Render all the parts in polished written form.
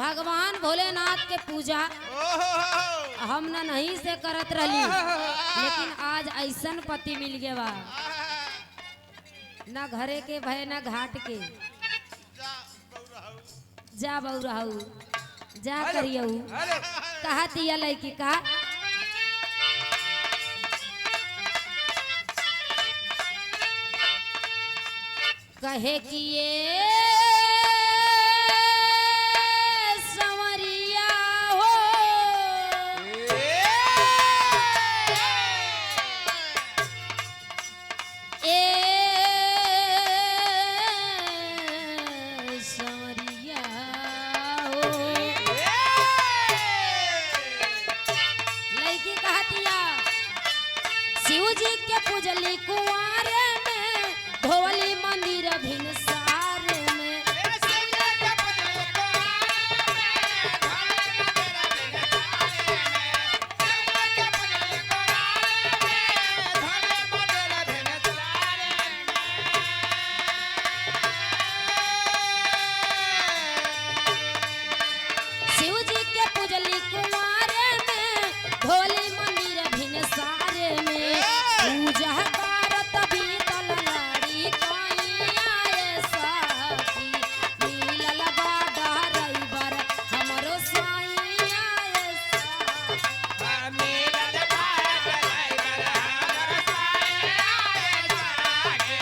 भगवान भोलेनाथ के पूजा हम न नहीं से करत रही, लेकिन आज ऐसन पति मिल गया बा, न घरे के भय न घाट के। जा बउराहू जा करियऊ कहा दिया लड़की का कहे कि ये संवरिया हो संवरिया हो। लड़की कहतिया शिव जी के पूजली कुंवारे में धोवली मंदिर भिनसार में। शिव जी के पूजली कुंवारे में धोवली मंदिर भिनसार में। पूजा करत बीतल लाड़ी कइया साथी मिलल बा डराइवर हमरो साइया साथी मिलल बा डराइवर हमरो साइया साथी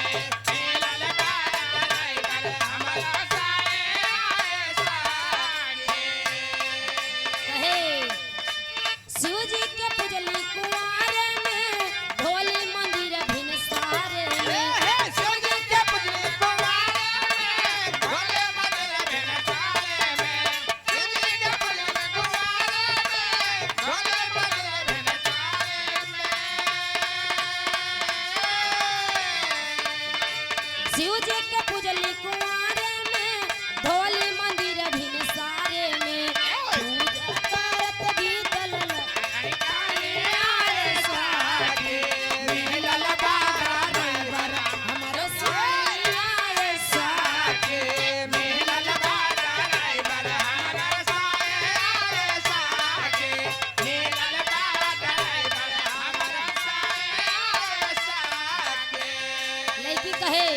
मिलल बा डराइवर हमरो साइया साथी। कहे शिव जी के पूजली कुंवारे में धोली मंदिर भिनसारे में। शिव जी के पूजली कुंवारे में धोले मंदिर भिनसारे में। शिव जी के पूजली कुंवारे में धोले मंदिर भिनसारे में। शिव जी के पूजली कुंवारे में धोली मंदिर भिनसारे में। पूजा करत बीतल लाड़ी कइया साथी मिलल बा डराइवर हमरो साइया साथी मिलल बा डराइवर हमरो साइया साथी मिलल बा डराइवर हमरो साइया साथी। लड़की कहे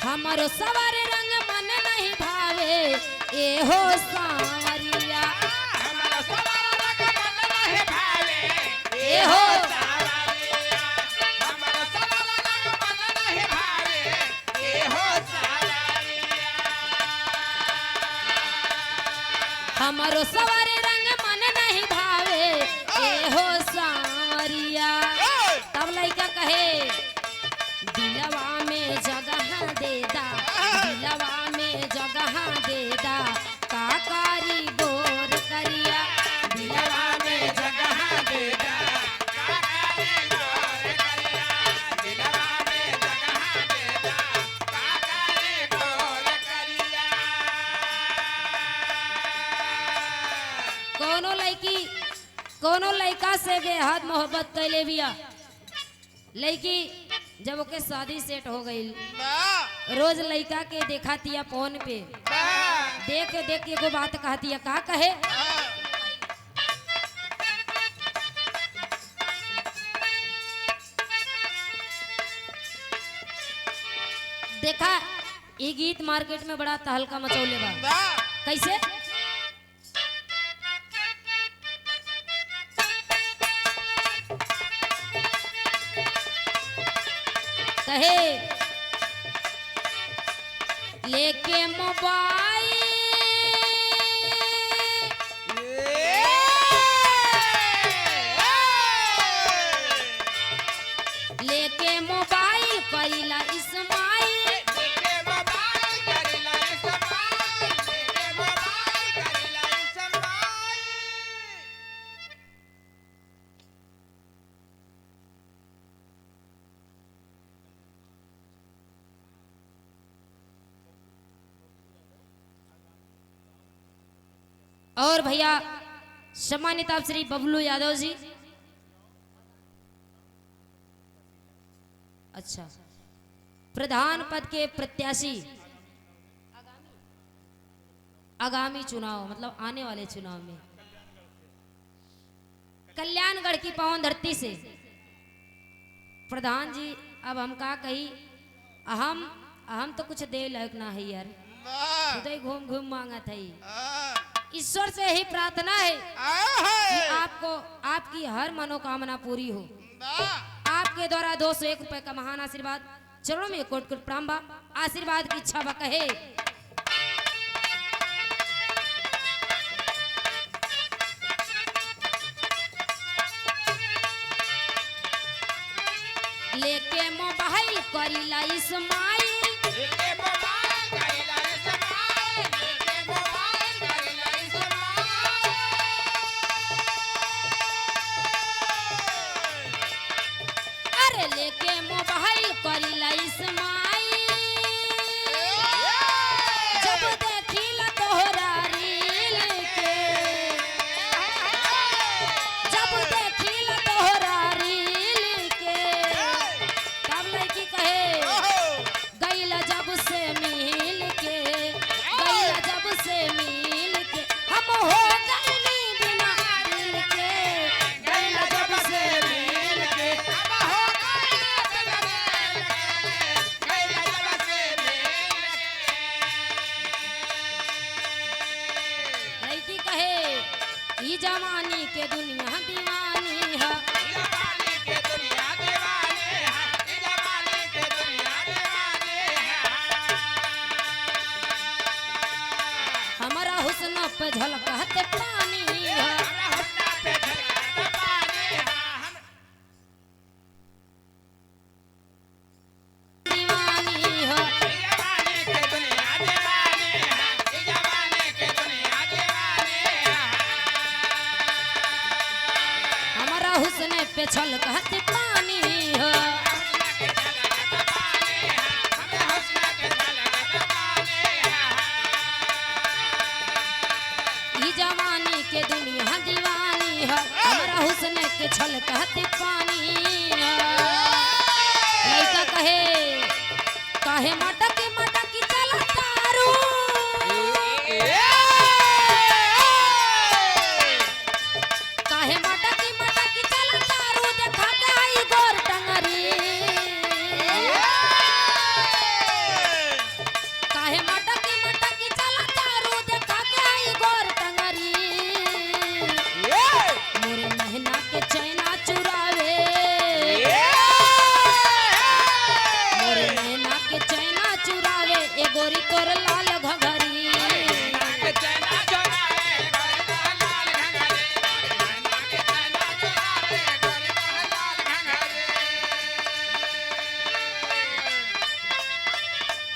हमारो सवार रंग मन नहीं भावे ए हो सांवरिया हमारा सवार रंग मन नहीं भावे ए हो सावरिया। हमारा सवार रंग मन नहीं भावे ए हो सावरिया। हमारो सवार रंग मन नहीं भावे ए हो सांवरिया। तब लड़का कहे दिलवा में जगह देदा दिलवा में जगह देदा काकारी गोर करिया दिलवा में जगह देदा काकारी गोर करिया। दिलवा में जगह देदा काकारी गोर करिया। कोनो लड़का से बेहद मोहब्बत कैले बिया। लड़की जब ओके शादी सेट हो गई, रोज लड़का के देखातिया फोन पे, देख देख के एगो बात कहतिया का कहे देखा ये गीत मार्केट में बड़ा तहलका मचौले बा। कैसे कहे लेके मोबाइल लेके मोबाइल कइला इस्माइल लेके मोबाइल करिला इस्माइल। लेके मोबाइल करिला इस्माइल। और भैया सम्मानित आप श्री बबलू यादव जी। अच्छा, प्रधान पद के प्रत्याशी आगामी चुनाव मतलब आने वाले चुनाव में कल्याणगढ़ की पावन धरती से प्रधान जी अब हम का कही हम तो कुछ दे लायक ना है यार, खुद ही घूम घूम मांगा था। ईश्वर से ही प्रार्थना है कि आपको आपकी हर मनोकामना पूरी हो। आपके द्वारा 201 रुपए का महान आशीर्वाद, चरणों में कोट कोट प्रणाम बा। आशीर्वाद की इच्छा बा कहे लेके मोबाइल करीला इस्माइल, अरे लेके मोबाइल करीला इस्माइल, जब देखिला तोहरा रील के, जब देखिला तोहरा रील के, तब लड़की कहे गईला जब से मिल के, गईला जब से मिल के, हम हो गईली बिना दिल के, गईला जब से मिल के, लड़की कहे ई जवानी के दुनिया दीवानी है, हमारा हुस्न पे झलकत पानी है, दीवानी है, हमारा हुस्न पे झलकत पानी है, ई जवानी के दुनिया दीवानी है, हमारा हुस्न के छलकत पानी है। लड़का कहे काहे मटक मटक चला तारू, काहे मटक मटक चला तारू, देखा के आई गोर टंगरी, काहे मटक मटक चला तारू, देखा के आई गोर टंगरी, मोरे महीना के चैना चुरावे, मोरे महीना के चैना चुरावे, ए गोरी तोर लाल घघरी,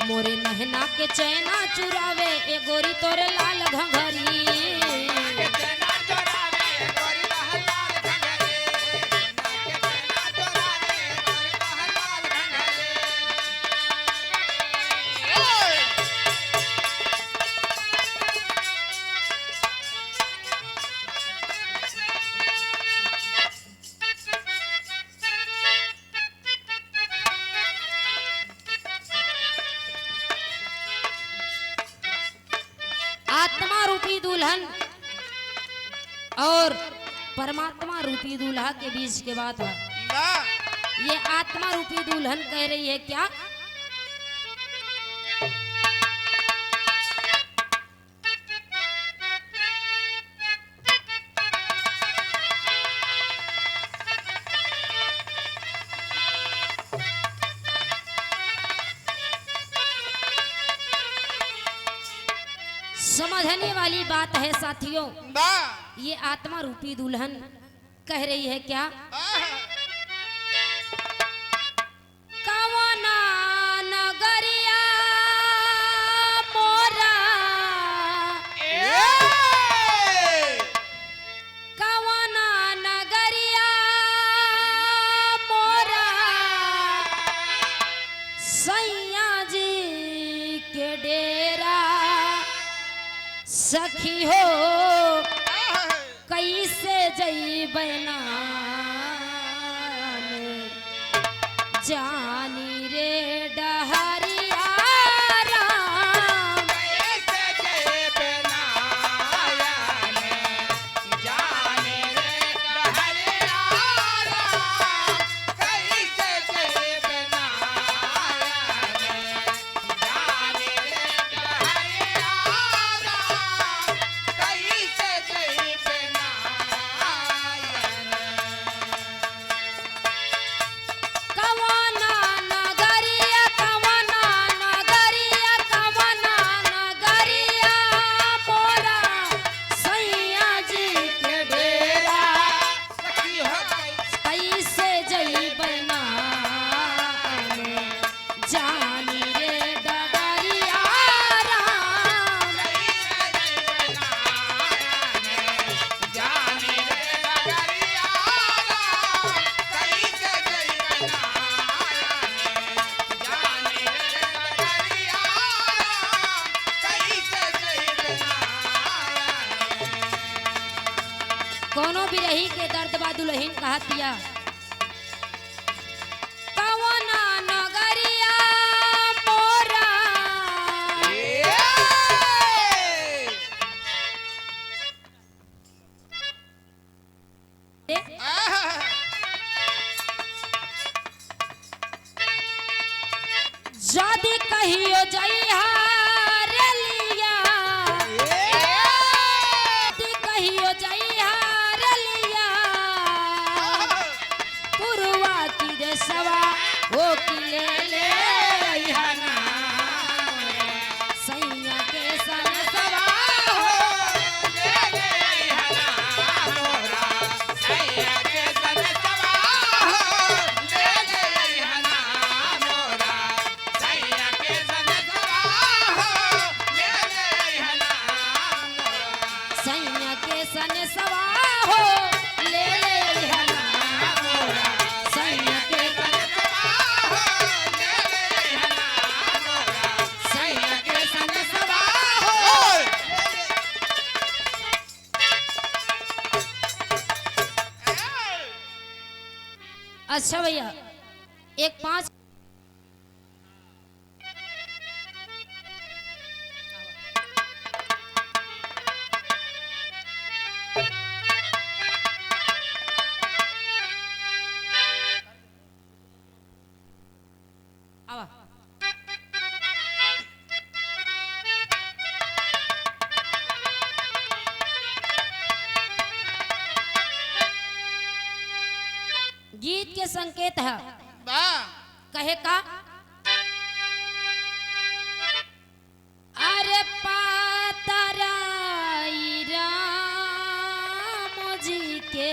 मोरे नहना के चैना चुरावे, ए गोरी तोर लाल घघरी, आत्मा रूपी दुल्हन और परमात्मा रूपी दूल्हा के बीच के बात है। ये आत्मा रूपी दुल्हन कह रही है क्या, समझने वाली बात है साथियों। ये आत्मा रूपी दुल्हन कह रही है क्या, कवना नगरिया मोरा, कवना नगरिया मोरा, सैया जी के डेरा, सखी हो कैसे जइबै जानी रे डहरिया राम, कैसे जइबै कोनो भी रही के दर्द बा दुल्हन कहतिया कवना नगरिया मोरा जदी कहियो जइहा रे लिया जदी कहियो जइहा रे लिया पुरवा की देशवा हो की ले ले अइहा ना सैया के सन सवा हो ले ले अइहा ना मोरा सैया के सन सवा हो ले ले अइहा ना मोरा सैया के सन सवा हो ले ले अइहा ना मोरा सैया के सन सवा हो ले ले अइहा ना मोरा सैया के सन सवा हो ले ले अइहा ना मोरा सैया के सन सवा हो अच्छा भैया एक 5 आवा गीत के संकेत है कहे का अरे पातराई राम जी के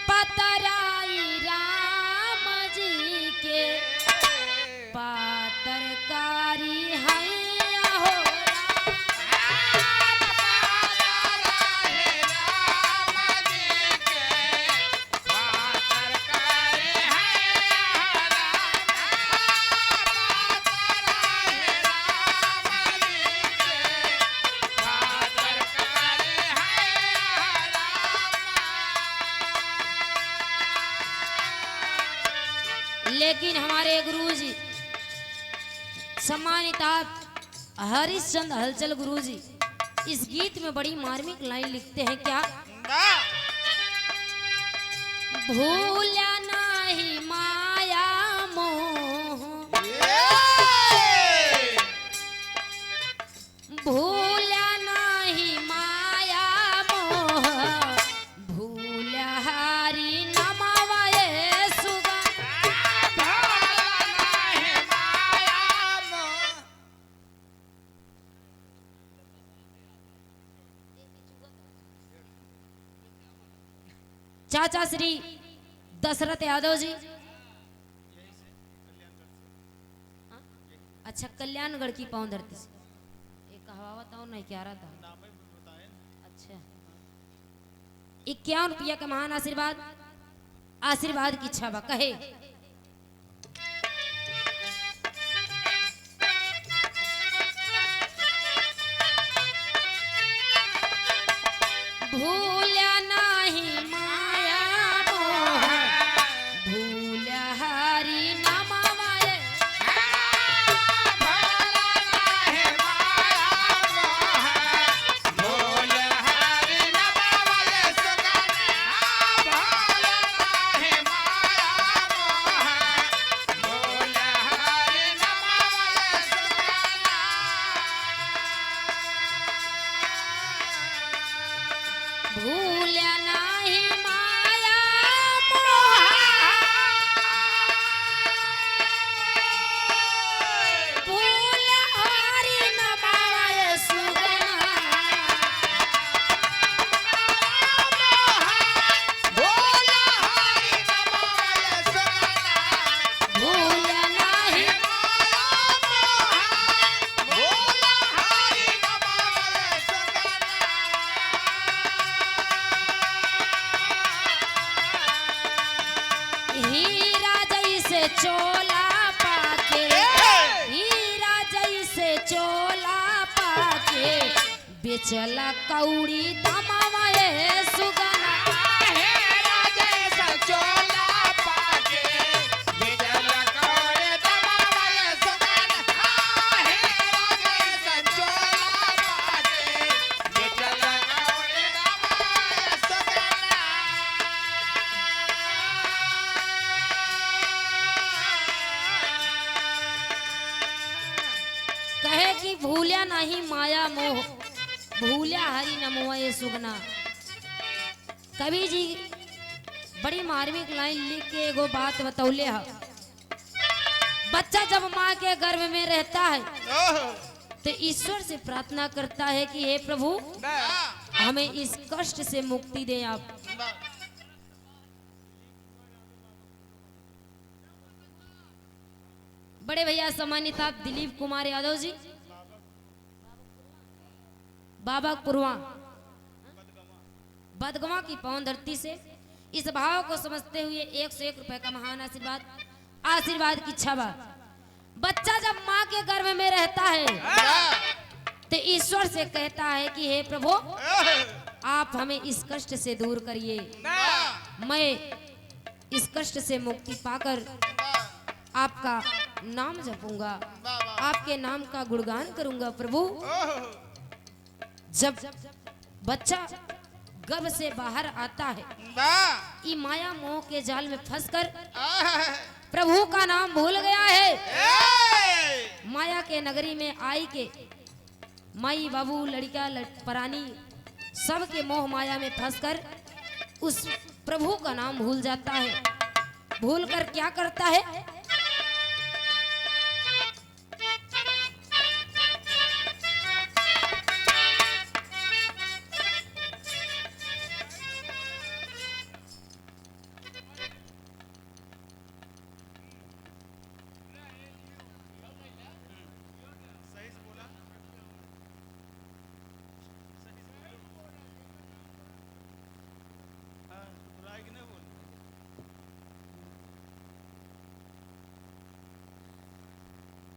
पातराई राम जी के पातरकारी हैया हो लेकिन हमारे गुरुजी सम्मानित हरिश्चंद्र हलचल गुरुजी इस गीत में बड़ी मार्मिक लाइन लिखते हैं क्या भूला नहीं माया मोह भूला नहीं माया मोह भूला हरि नमवाए सुगा चाचा श्री दशरथ यादव जी अच्छा कल्याणगढ़ की पाँव धरती से एक कहावत और नहीं क्या रहा था अच्छा 51 रुपया का महान आशीर्वाद आशीर्वाद की इच्छा बा कहे भूला नहीं माया मोह भूला हरि नमवाए भूला नहीं माया मोह भूला हरि नमवाए सुगना भूला नहीं हीरा जैसे चोला पाके हीरा जैसे चोला पाके बेचला कौड़ी तमामा ये सुगना हे राजेश चोला पाके बिजल कोड़े दबावे सुगन हे राजेश चोला पाके बिजल कोड़े दबावे सुगन कहे कि भूल्या नहीं माया मोह भूल्या हरि नमो ये सुगना। कवि जी बड़ी मार्मिक लाइन लिख के एगो बात बतौले है। बच्चा जब माँ के गर्भ में रहता है तो ईश्वर से प्रार्थना करता है कि हे प्रभु हमें इस कष्ट से मुक्ति दें आप। बड़े भैया सम्मानित आप दिलीप कुमार यादव जी बाबा कुरवा बदगवा की पावन धरती से इस भाव को समझते हुए 101 रुपए का महान आशीर्वाद की इच्छा बात। बच्चा जब माँ के गर्भ में रहता है तो ईश्वर से कहता है कि हे प्रभु आप हमें इस कष्ट से दूर करिए, मैं इस कष्ट से मुक्ति पाकर आपका नाम जपूंगा, आपके नाम का गुणगान करूंगा। प्रभु जब बच्चा गर्भ से बाहर आता है ई माया मोह के जाल में फंसकर प्रभु का नाम भूल गया है। माया के नगरी में आई के माई बाबू लड़का परानी सब के मोह माया में फंसकर उस प्रभु का नाम भूल जाता है। भूल कर क्या करता है,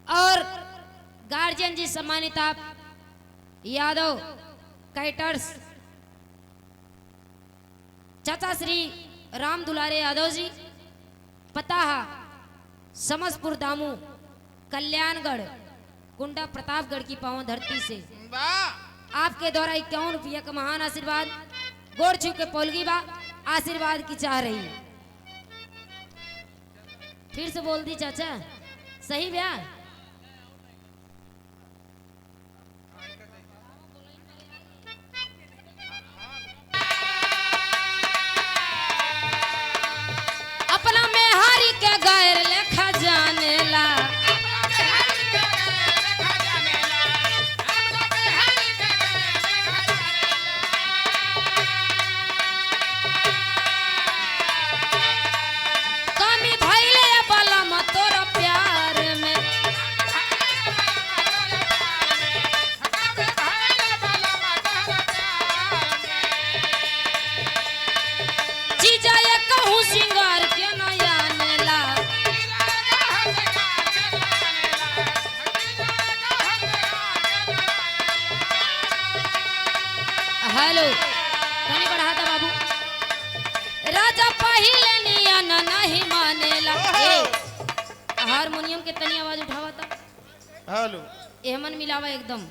और गार्जियन जी सम्मानित आप यादव कैटर्स चाचा श्री राम दुलारे यादव जी पता समसपुर दामू कल्याणगढ़ कुंडा प्रतापगढ़ की पावन धरती से आपके द्वारा 51 रुपया का महान आशीर्वाद गोड़ छू के पोलगी बा आशीर्वाद की चाह रही। फिर से बोल दी चाचा सही ब्याह अपना में हारी के गैर लेखा जाने ला कमी भइले बलम तोरा प्यार में जीजा ये कहूँ सिंगार के न जाने ला हेलो कनी बढ़ा था बाबू राजा पहिले नियन नहीं मानेला हारमोनियम के तनी आवाज उठावा था हेलो एमन मिलावा एकदम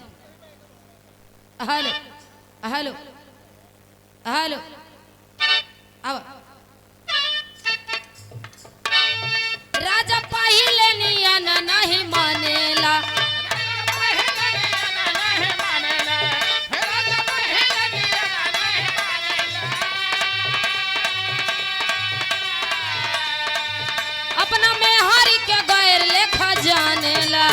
हेलो हेलो हेलो अब राजा पहिले नियन नहीं मानेला अपना में हारी के गैर लेखा जानेला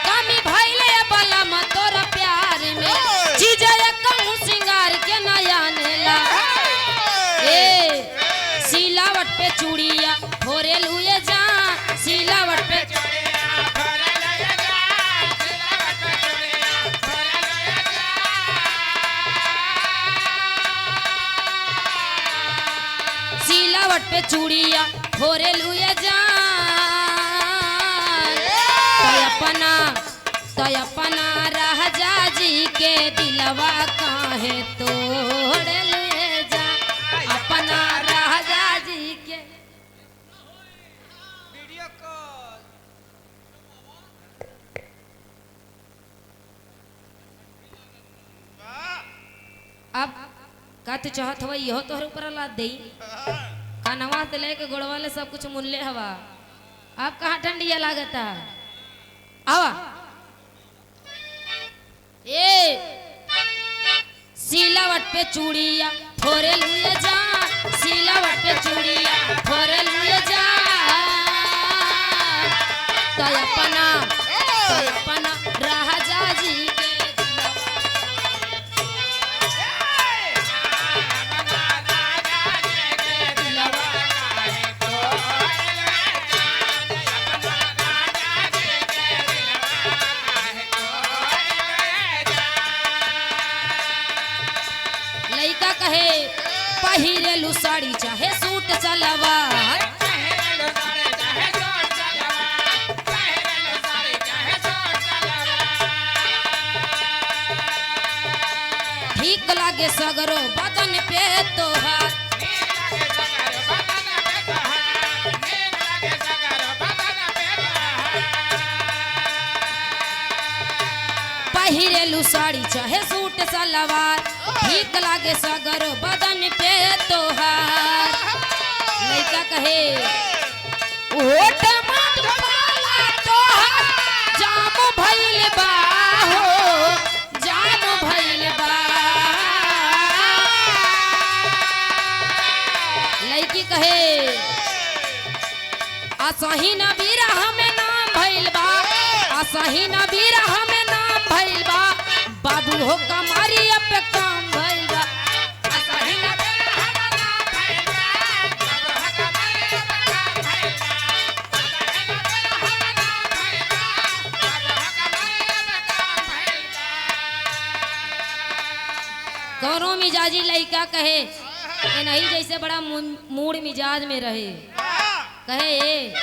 कमी भइले बलम तोरा प्यार में जीजा कहूँ सिंगार के न जानेला ए सिलावट पे चूड़िया फोरे लुए जा सिलावट पे पे चूड़िया फोरे लुए जान तो अपना राजा जी के दिलवा काहे तोड़ लुए जान अपना राजा जी के वीडियो कॉल अब का तू चाहत हवा यहो तोहर ऊपर लाद दे कानवा से लेके गोड़वा ले सब कुछ मुल्ले हवा अब कहाँ ठंडिया लागता आवा ए सिलावट पे चूड़िया फोरे लुए जा सिलावट पे चूड़िया फोरे लुए जा तो अपना राजा जी के लइका कहे पहिरेलू साड़ी चाहे सूट सलवार ठीक लागे सगरो बदन पे तोहार पहिरेलू साड़ी चाहे सूट सलवार ठीक लागे सगरो बदन पे तोहार लइका कहे ओट मधुबाला तोहार जाम भइल बा हो जाम भइल बा लइकी कहे असही नबीरा हमें नाम भइल बा असही नबीरा हमें नाम भइल बा बाबू हो कमारी अब काम भइल बा असही नबीरा हमें नाम भइल बा बाबू हो कमारी अब काम भइल बा असही नबीरा हमें नाम भइल बा बाबू हो कमारी अब काम भइल बा कौनो मिजाजी लइका कहे ये नहीं जैसे बड़ा मूड मिजाज में रहे कहे ए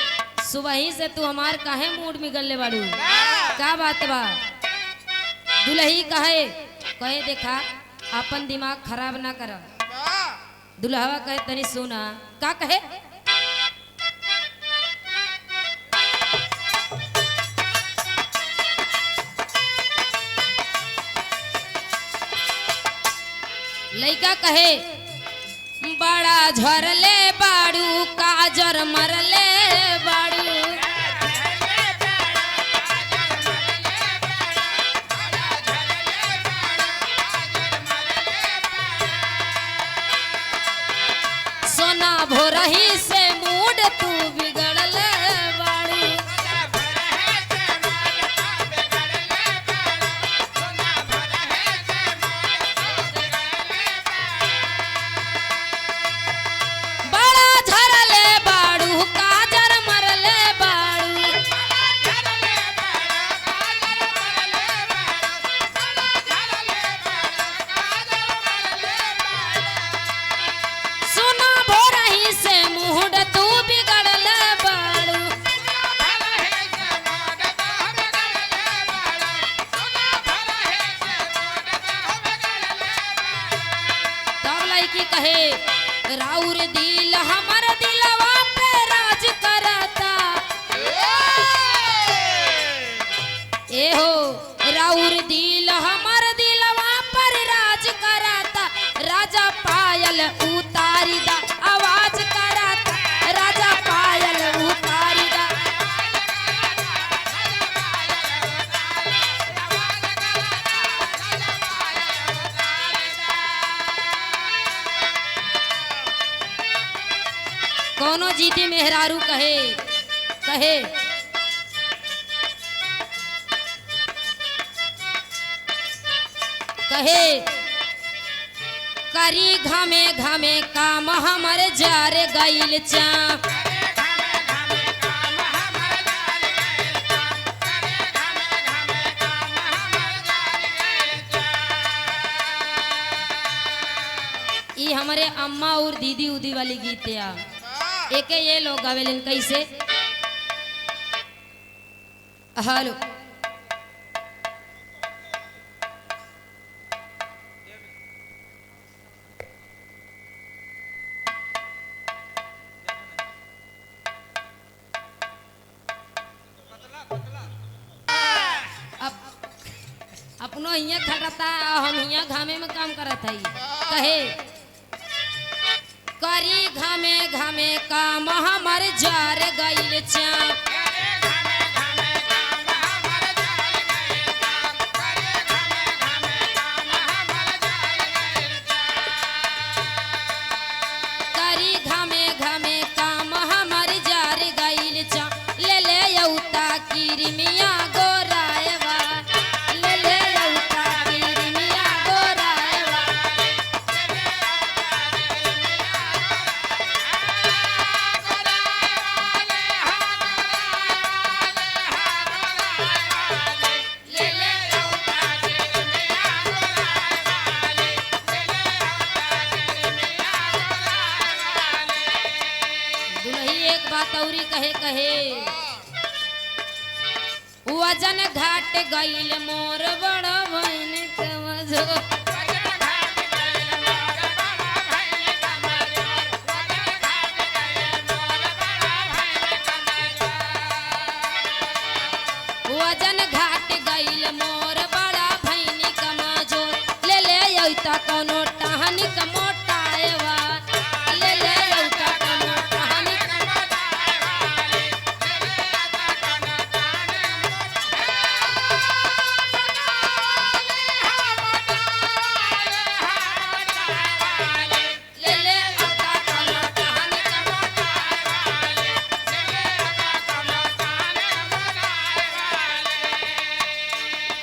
सुबह ही से तू हमार काहे मूड में गले बाड़ू का बात बा दुल्ही कहे देखा अपन दिमाग खराब ना कर दुल्हवा कहे तनी सुना का कहे लइका कहे बड़ा झरले बाड़ू काजर मरले बाड़ू सोना भोरही से मूड तू बिगड़ले बाड़ू बड़ा झरले बाड़ू काजर मरले बाड़ू सोना भोरही से मूड तू बिगड़ले बाड़ू तब लइकी कहे राउर दिल हमर दिलवा पे राज करता ए हो राउर दिल हमर दिलवा पर राज करता राजा पायल उतारी दा आवाज करता राजा पायल उतारी दा कोनो जीती मेहरारू कहे करी घामे घामे काम हमर जार गइल चा ई हमारे अम्मा और दीदी उदी वाली गीत या एके ये लोग गावेलन कैसे। हेलो अपनो हियाँ खटता हम हियाँ घामे में काम करत हई। कहे करी घामे घामे काम हमर जार गइल चाप। करी घामे घामे काम हमर जार गइल चाप। ले ले यौता किरमिया गोरायवा। ले ले यौता किरमिया गोरायवा। ले ले दुल्ही एक बात औरी कहे कहे वजन घाट गइल मोर बड़ा बहन कमजो। वजन घाट गइल मोर बड़ा बहन कमजो। ले ले यौता कोनो टहनी क मोटायवा। ले ले यौता कोनो टहनी क ले ले यौता कोनो टहनी क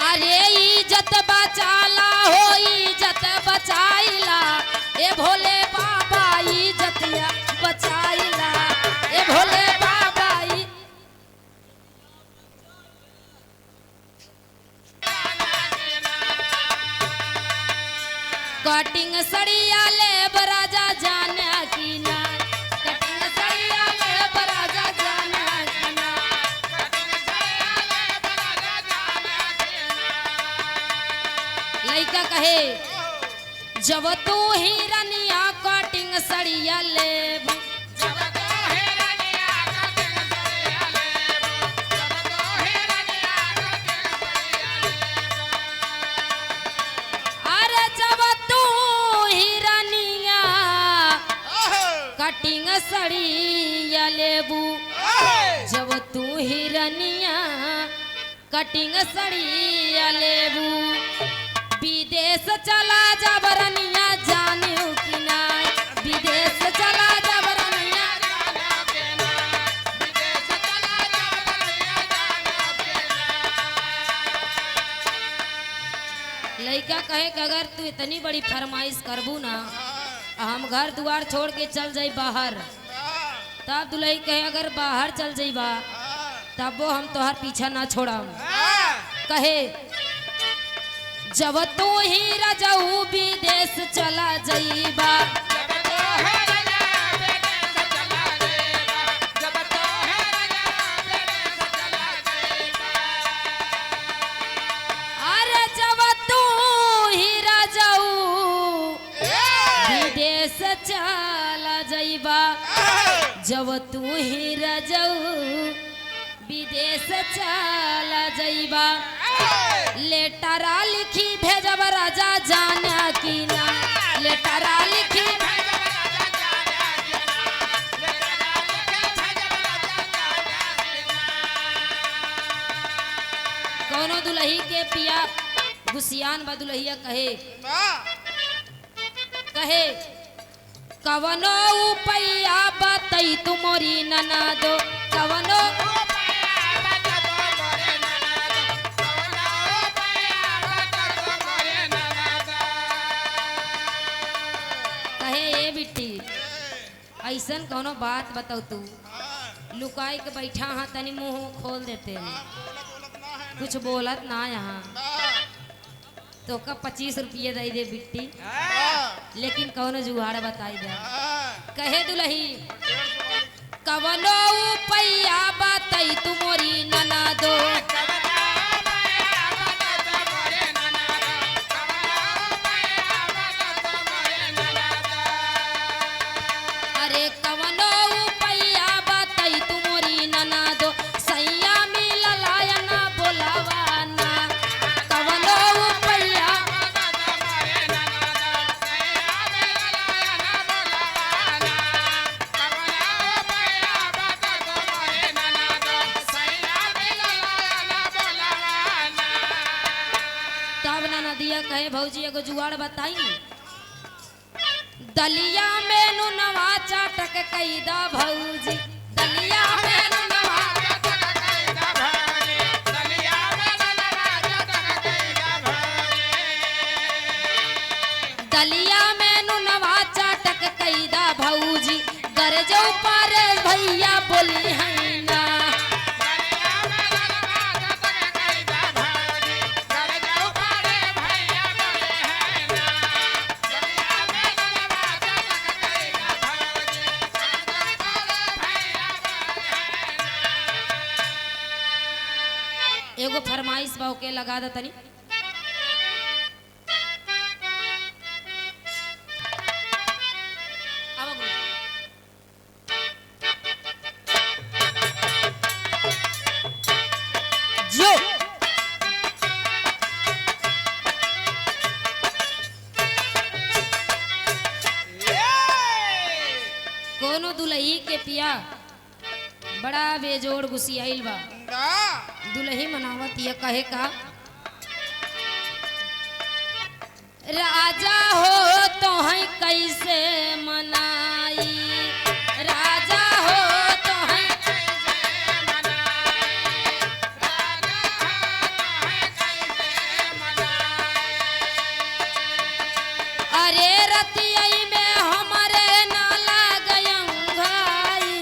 अरे इज्जत बचाला हो इज्जत बचाइला। ए भोले बाबा इज्जतिया बचाइला। ए भोले बाबा कटिंग सड़िया ले बराजा जाने की ना। कटिंग सड़िया ले बराजा जाने की ना। लइका कहे जब तू हिरनिया कटिंग सड़िया लेबू। अरे जब तू हिरनिया कटिंग सड़िया लेबू। जब तू हिरनिया कटिंग सड़िया लेबू। विदेश चला जा बरनिया जानियो कि ना। विदेश चला जा बरनिया लइका कहे कि अगर तू इतनी बड़ी फरमाइश करबू ना हम घर द्वार छोड़ के चल जाई बाहर। तब दुल्ही कहे अगर बाहर चल जाइबा तब वो हम तोहर पीछा ना छोड़म। कहे जब तू ही रजऊ विदेश चला जाइबा। अरे जब तू ही रजऊ विदेश चला जाइबा। जब तू ही रजऊ विदेश चला जाइबा। लेटरा लिखी भेजब राजा जाने की ना। लेटरा लिखी कोनो दुल्ही के पिया गुसियान बा दुल्हिया कहे कहे कवनो उपैया बतई तुमोरी ननदो। कवनो ऐसन कोनो बात बताओ तू लुकाई के बैठा हाँ तनी मुंह खोल देते हैं कुछ बोलत ना यहाँ तो का 25 रुपये दे दे बिट्टी लेकिन कौन जुगाड़ बताई दे कहे दुलही कवनो पैया बताई तू मोरी नना दो अरे कवनो पैया बताई तू मोरी नना दो सैया मिललाया ना बोलावाना कवनो पैया तब ना नदिया कहे भौजी एगो जुआड़ बताई दलिया में नुनवा चाटक कैदा भौजी दलिया में नुनवा दलिया में नुनवा चाटक कैदा भौजी गरजौ पारे भैया बोली है ना एगो फरमाइश बा के लगा द तनी अब जो कोनो दुलही के पिया बड़ा बेजोड़ गुसियाइल बा दुलही मनावत ये कहे का राजा हो तो है कैसे मनाई राजा हो तो है अरे रतियई में हमारे नाला गयंगाई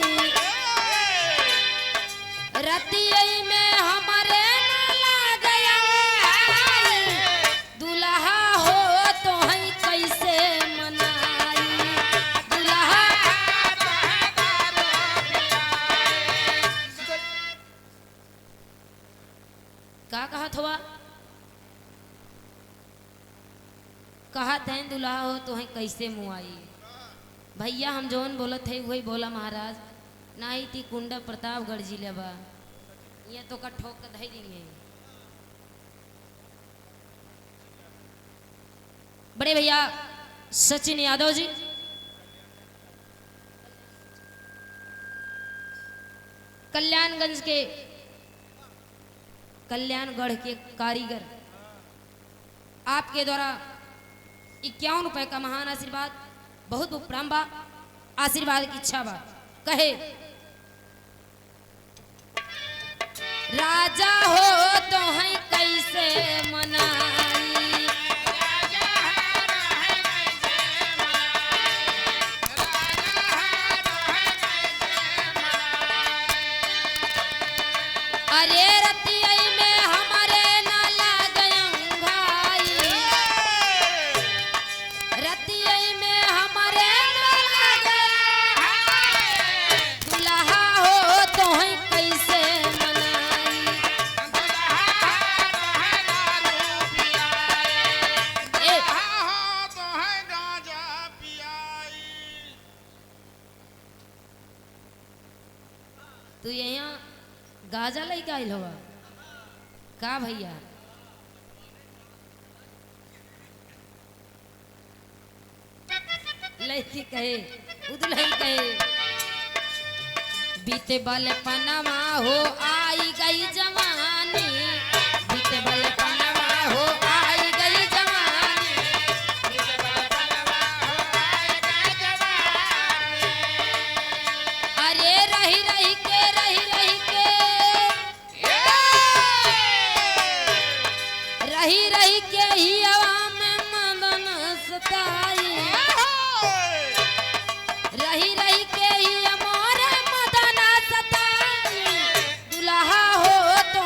रतियई में हमारे नाला गयंगाई दुल्हा हो तो है कैसे मनाई दुल्हा का कहत हुआ कहत हैं दुल्हा हो तो है कैसे मुआई भैया हम जौन बोलत है वही बोला महाराज ना ही थी कुंडा प्रतापगढ़ जिले बा ये तो का ठोक के धई देंगे बड़े भैया सचिन यादव जी कल्याणगंज के कल्याणगढ़ के कारीगर आपके द्वारा 51 रुपए का महान आशीर्वाद बहुत उपराम बा आशीर्वाद की इच्छा बा कहे राजा हो तो है कैसे मनाई अरे रतियई में हमारे नाला गयंगाई रतियई में हमारे नाला गयंगाई दुल्हा हो तो है कैसे मनाई ए तू यहाँ गाजा लई आइल हवा का भैया लड़की कहे उदलही कहे बीते बल पनमा हो आई गई जवानी बीते बल पनमा हो आई गई जवानी अरे रही रही के रही रही के रही रही के ही हवा में मदन सताई रही रही के ही मोरे मदन सताई दुल्हा हो तो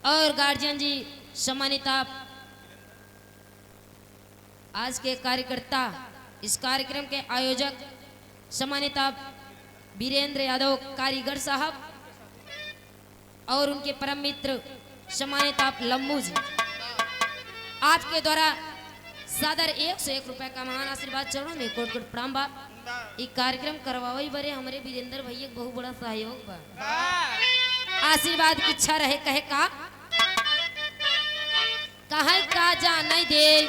और गार्जियन जी, सम्मानित आप आज के कार्यकर्ता, इस कार्यक्रम के आयोजक सम्मानित आप वीरेंद्र यादव कारीगर साहब और उनके परम मित्र सम्मानित आप लम्बू जी, आपके द्वारा सादर 101 रुपए का महान आशीर्वाद चरणों में कोट कोट प्रणाम बा। ई कार्यक्रम करवावई बरे हमरे वीरेंद्र भैया के बहुत बड़ा सहयोग बा। आशीर्वाद की इच्छा रहे कहे का जाने दे,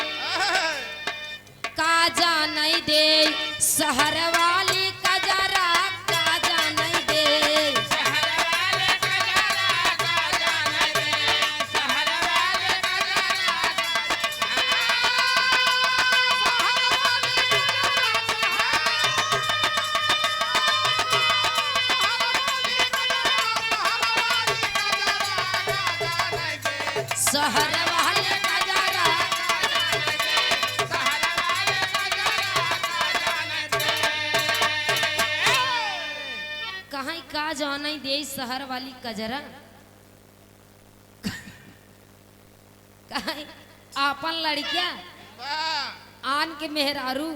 का जाने दे शहर वाली कजरा, का जाने दे शहर वाले कजरा, कहीं का जाने दे शहर वाली कजरा, कहीं आपन लड़किया आन के मेहरारू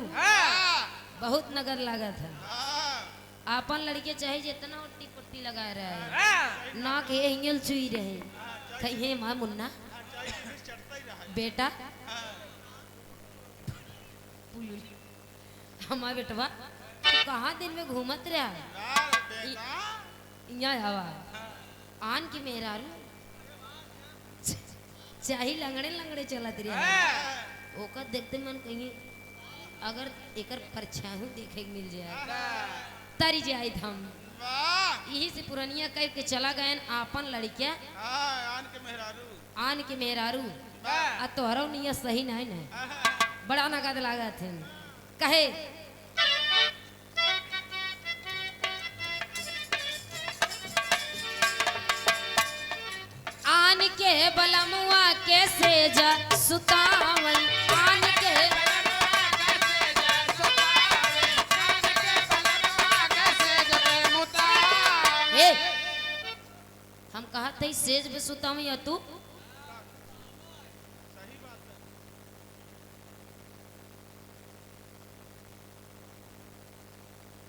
बहुत नगर लागत है। आपन लड़के चाहे जितना उट्टी पुट्टी लगा रहा है, नाक हे हिंगल चुई रहे, कहीं हे माँ मुन्ना बेटा हमारा बेटवा तो कहाँ दिन में घूमत रहा यहाँ हवा आन की मेहरारू चाहे लंगड़े लंगड़े चलत रहा, ओकर देखते मन कहीं अगर एकर परछाई देखे के मिल जाए तरी जाए हम यही से पुरनिया कह के चला गए आपन लड़किया आन के मेहरारू आ तोहरो नहीं सही नहीं है, बड़ा नगद लागत है कहे आन के बलमुआ के सेजा सुतावन, आन के ए हम कहा थे सेज पे सुताव या तू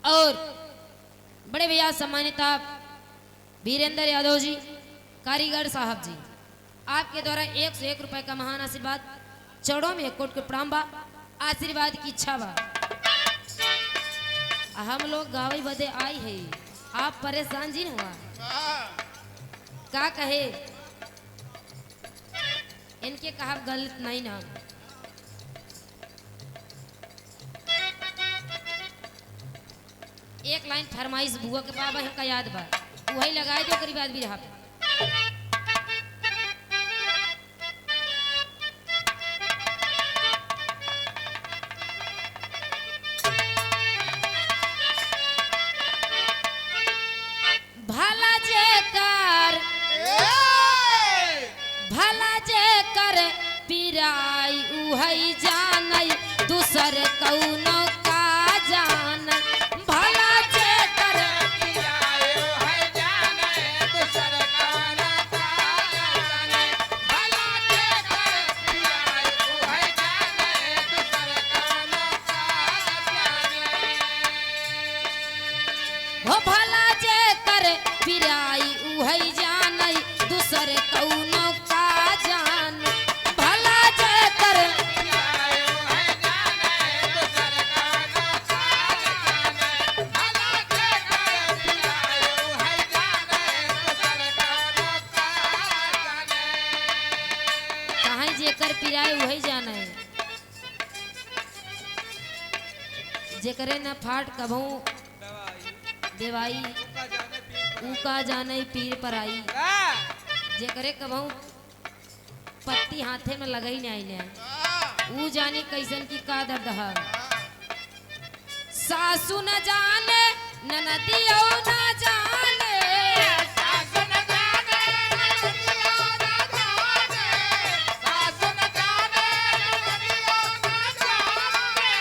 और बड़े भैया सम्मानित आप वीरेंद्र यादव जी कारीगर साहब जी, आपके द्वारा 101 रुपए का महान आशीर्वाद चौड़ों में कोट के प्रणाम बा। आशीर्वाद की इच्छा बा, हम लोग गावे बदे आई है, आप परेशान जी हुआ का कहे इनके कहा गलत नहीं ना। एक लाइन फरमाइश बुआ के बाबा हमका याद बा, वही लगाए दो करीब आदमी रहा भला जे कर पिराई उहई जानई दूसर कौनो का जानई, भला जे कर पिराई उहई जानई दूसर कौनो का जानई, भला जे कर पिराई उहई जानई दूसर कौनो का जानई, हो भला जे कर पिराई उहई जानई दूसर कौनो का जान, भला जे कर पिराई उहई जानई दूसर कौनो का जानई, भला जे कर पिराई उहई जानई दूसर कौनो का जानई। कहाँ जेकर पिराए वही जाना है, जेकरे न फाट कभू देवाई ऊ का जाने पीर पर आई, जेकरे कभू पत्ती हाथे में लगई नहीं ने ऊ जाने कैसन की का दर्द है। सासू न जाने ननदियो न जाने, सासु न जाने ननदियो न जाने, सासु न जाने ननदियो न जाने,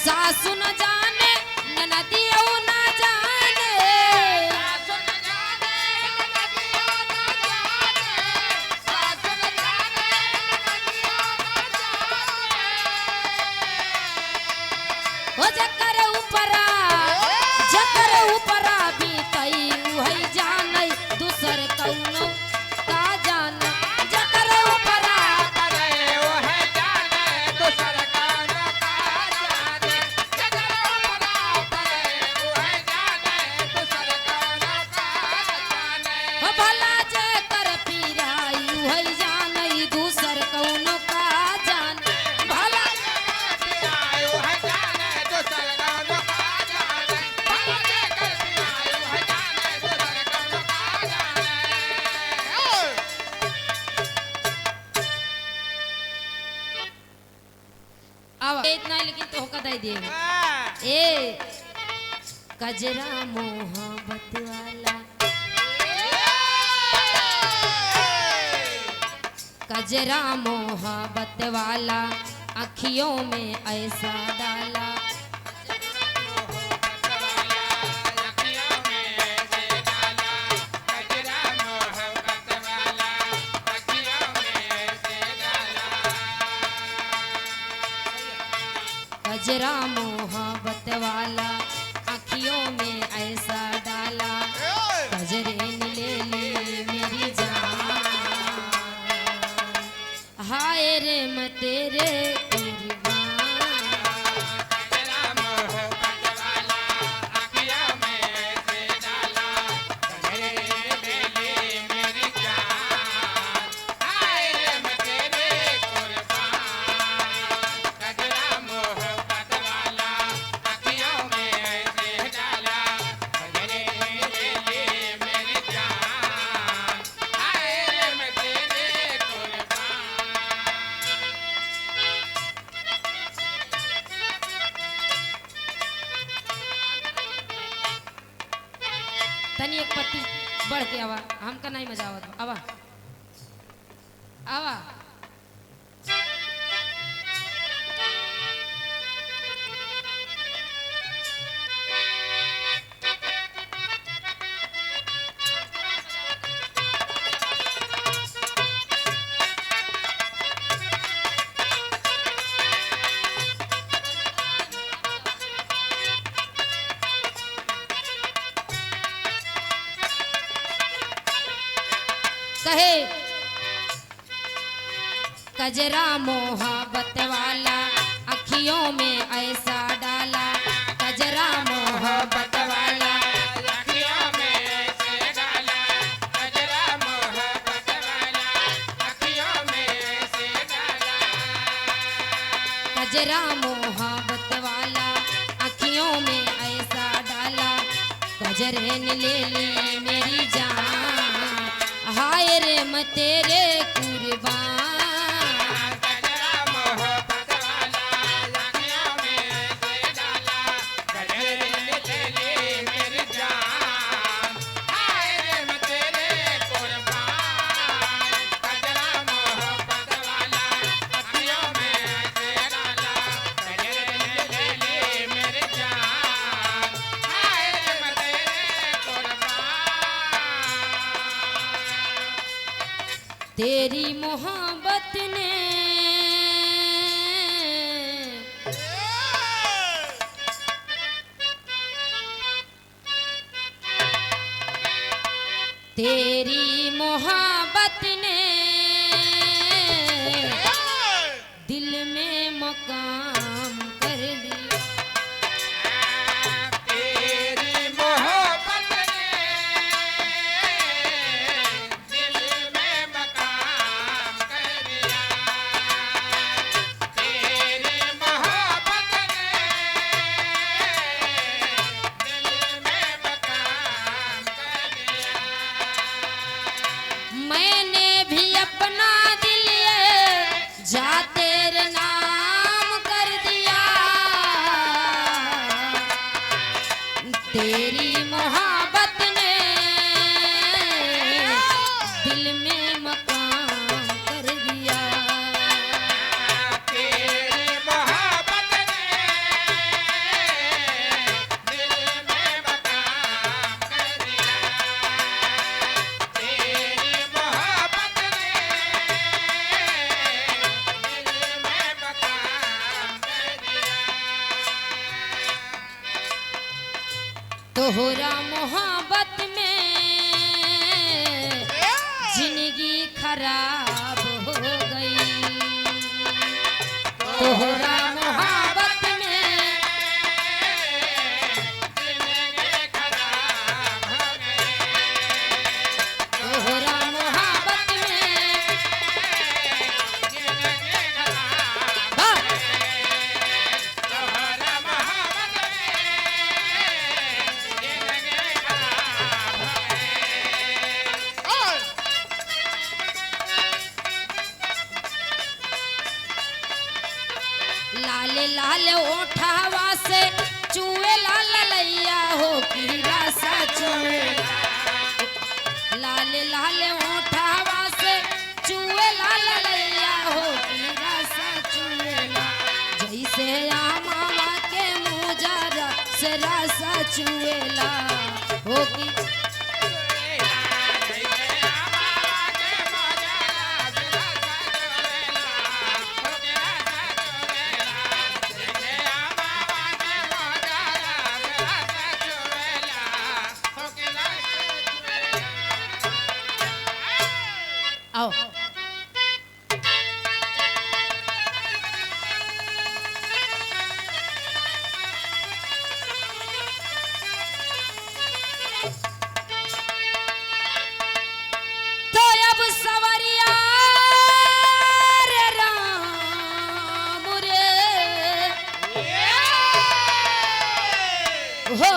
सासू न जाने ननदियो न जाने, सासु न जाने ऊपरा जकर ऊपरा बीतई उहई जानई दूसर कौनो का जान जकर ऊपरा करे वो है जाने दूसर कौनो का जाने जकर ऊपरा करे वो है जाने दूसर कौनो का जाने हो भला जे कर पीराई उहई जानई दूसर कौनो का जान भला आयो है जाने दूसर कौनो का जाने भला जे कर आयो है जाने दूसर कौनो का जाने अब इतना ही लेकिन तो दे दिए ए कजरा मोहब्बत वाला कजरा मोहब्बत वाला अखियों में ऐसा डाला अखियों में से डाला कजरा मोहब्बत वाला अखियों में से डाला कजरा मोहब्बत वाला अखियों में ऐसा डाला कजरे ने ले ली मेरी जान हाय रे मैं तेरे कुर्बान कजरा मोहब्बत वाला अखियों में से डाला कजरे ले ले मेरी जान हाय रे मैं तेरे कुर्बान कजरा मोहब्बत वाला अखियों में से डाला कजरे ले ले मेरी जान हाय रे मैं तेरे कुर्बान तनी एक पत्ती बढ़ के आवा हमका नहीं मजा आवत बा। आवा आवा कहे कजरा मोहब्बत वाला अखियों में ऐसा डाला कजरा मोहब्बत वाला अखियों में से डाला कजरा मोहब्बत वाला अखियों में से डाला कजरा मोहब्बत वाला अखियों में ऐसा डाला कजरे ने ले ली मेरी जान हाय रे मैं तेरे कुर्बान कजरा मोहब्बत वाला अखियों में से डाला कजरे ले ले मेरी जान हाय रे मैं तेरे कुर्बान कजरा मोहब्बत वाला अखियों में से डाला कजरे ले ले मेरी जान हाय रे मैं तेरे कुर्बान तेरी मोहब्बत ने तेरी मोहब्बत ने दिल में मकाम कर लिया तेरी मोहब्बत ने दिल में मकाम कर लिया तेरी मोहब्बत ने दिल में मकाम कर लिया मैंने भी अपना दिल जा तेरे नाम कर दिया तेरी मोहब्बत ने दिल में मकाम कर दिया तेरी मोहब्बत ने दिल में मकाम कर दिया तेरी मोहब्बत ने दिल तोहरा मोहब्बत में जिंदगी खराब हो गई। तोहरा मोहब्बत में तोहरा मोहब्बत में वाह! लाल लाल ओठावा से चुए लाल लैया हो की रासा चुए। लाल लाल ओठावा से चुए लाल लैया हो की रासा चुएला। जैसे आमावा के मुजरा से रासा चुएला हो की। आओ तो अब सवरिया रे राम रे हो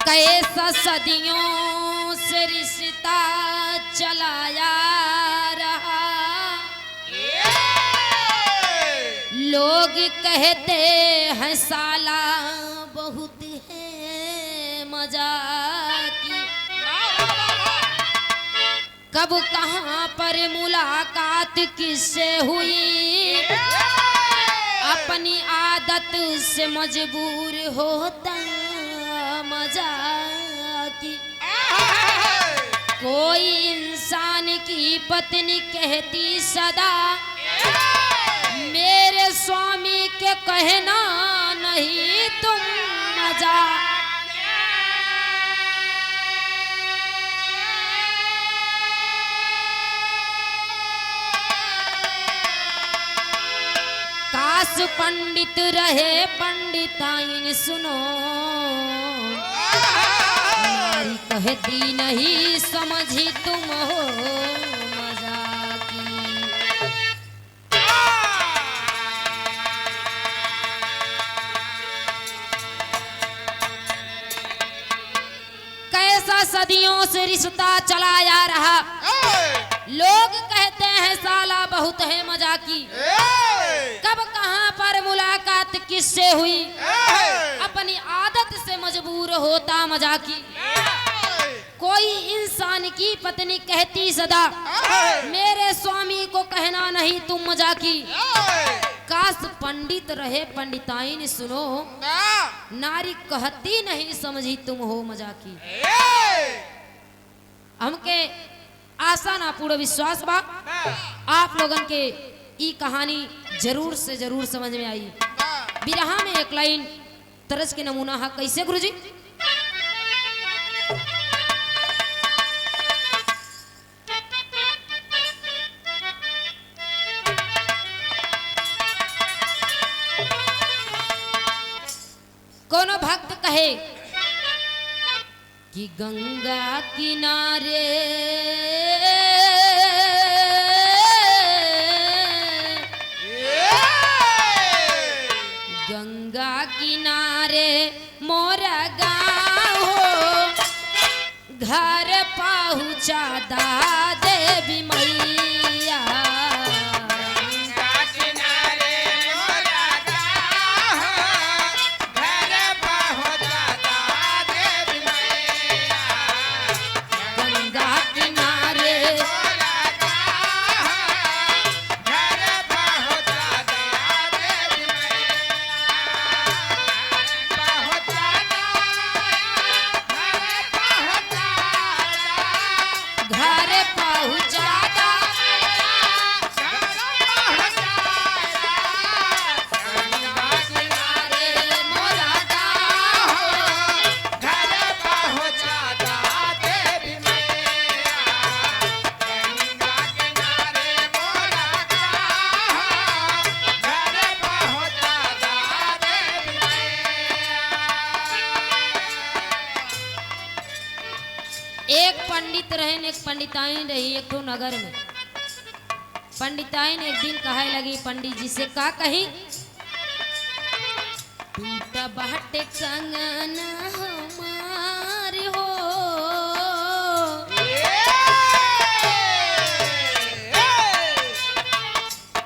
कैसा सदियों से रिश्ता चलाया रहा। लोग कहते हैं साला बहुत है मजा की। कब कहाँ पर मुलाकात किससे हुई, अपनी आदत से मजबूर होता मजा की। कोई इंसान की पत्नी कहती सदा, मेरे स्वामी के कहना नहीं तुम मजा। काश पंडित रहे पंडिताइन सुनो, नारी कहती नहीं समझी तुम हो मजा की। कैसा सदियों से रिश्ता चलाया रहा। लोग कहते हैं साला बहुत है मजा की। कब कहाँ पर मुलाकात किससे हुई, अपनी आदत से मजबूर होता मजा की। कोई इंसान की पत्नी कहती सदा, मेरे स्वामी को कहना नहीं तुम मजा की। काश पंडित रहे पंडिताइन सुनो, नारी कहती नहीं समझी तुम हो मजा की। हमके आशा ना पूरा विश्वास बा आप लोगन के ई कहानी जरूर से जरूर समझ में आई। बिरहा में एक लाइन तरस के नमूना है, कैसे गुरुजी? कोनो भक्त कहे कि गंगा किनारे गंगा किनारे मोरा गाँव हो, घर पहुँचा दा देवी मैया। गंगा किनारे पंडित रहे एक पंडिताइन रही एक ठो नगर में। पंडिताइन एक दिन कहे लगी पंडित जी से, का कही, टूटा बाटे कंगन हमार हो,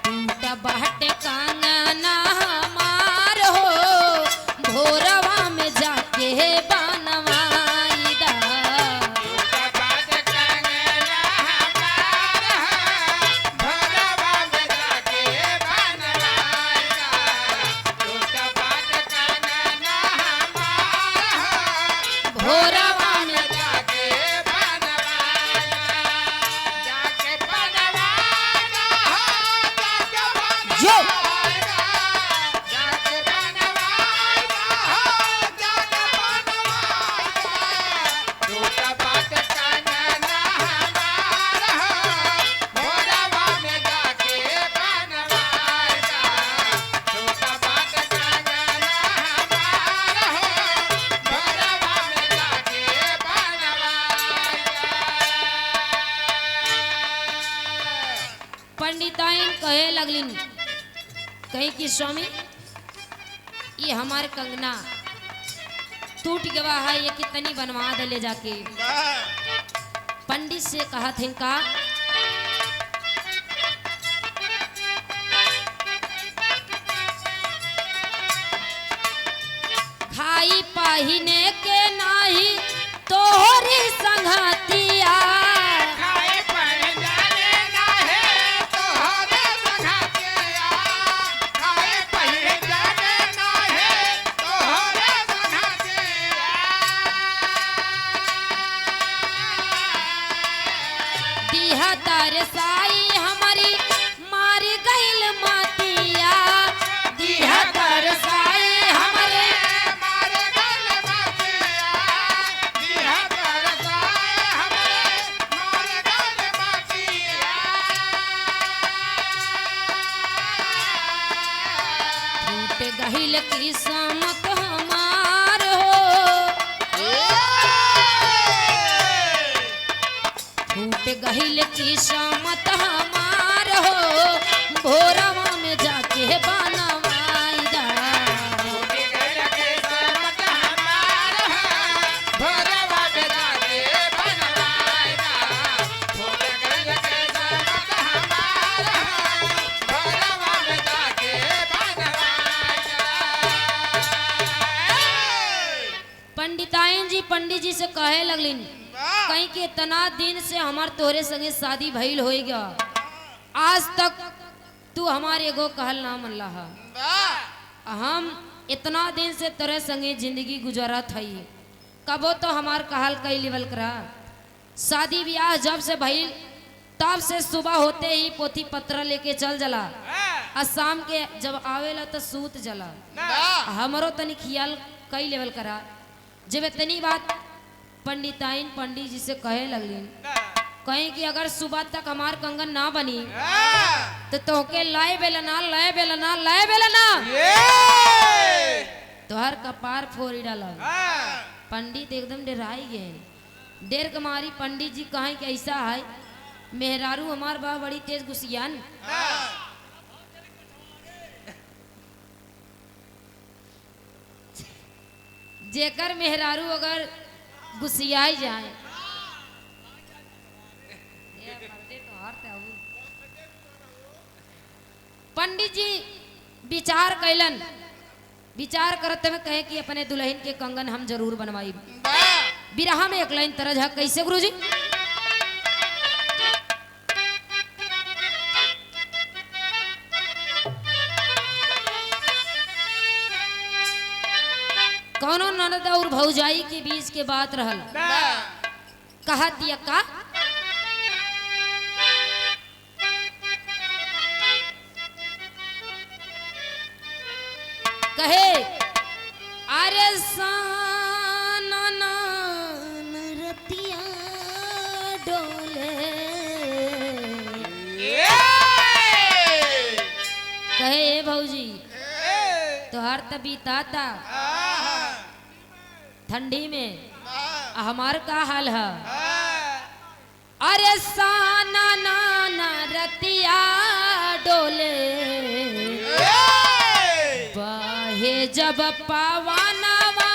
टूटा बाटे कंगन हमार हो, भोरवा में जाके बनवाई दा। भोरवा में जो पंडिताइन कहे लगलिन, कहे कि स्वामी ये हमारे कंगना टूट गवा है, ये कितनी बनवा दे ले जाके। पंडित से कहा थे का, खाई पाहिने के नाही तोहरी संगतिया, तारे साई हमारी मारी गईल मातिया, दिया तारे साई हमारे मारे गल मातिया, दिया तारे साई हमारे मारे गल मातिया। टूट गईल किस्मत हमार हो, टूट गईल किस्मत हमार हो, भोरवा में जाके बनवाई दा। पंडिताइन जी पंडित जी से कहे लगलिन, कहीं के इतना दिन से हमार तोरे संगे शादी भइल हो गया, आज तक तू हमारे एगो कहल ना मन लहा। हम इतना दिन से तोरे संगे जिंदगी गुजारत हई, कबो तो हमार कहल कई लेवल करा। शादी ब्याह जब से भइल तब से सुबह होते ही पोथी पत्र लेके चल जला, और शाम के जब आवेला तो सूत जला। हमरो तनी ख्याल कई लेवल करा। जब इतनी बात पंडिताइन पंडित जी से कहे लगलिन, कहीं कि अगर सुबह तक हमार कंगन ना बनी तो तोहके लाए बेलना लाए बेलना लाए बेलना तोहर कपार फोड़ डाला। पंडित एकदम डराई गए। देर कमारी पंडित जी कहे कि ऐसा है, मेहरारू हमार बा बड़ी तेज गुसियान, जेकर मेहरारू अगर गुसियाई जाए पंडित जी विचार कैलन, विचार करते में कहे कि अपने दुल्हन के कंगन हम जरूर बनवाई। बिरहा में एक लाइन तरज है, कैसे गुरुजी, कौनो ननद और भौजाई के बीच के बात रहल, कहा दिया का, कहे अरे रतिया डोले, कहे भौजी तोहर तबी ताता ठंडी में हमार का हाल है, अरे साना नाना रतिया डोले बाहे जब पवनवा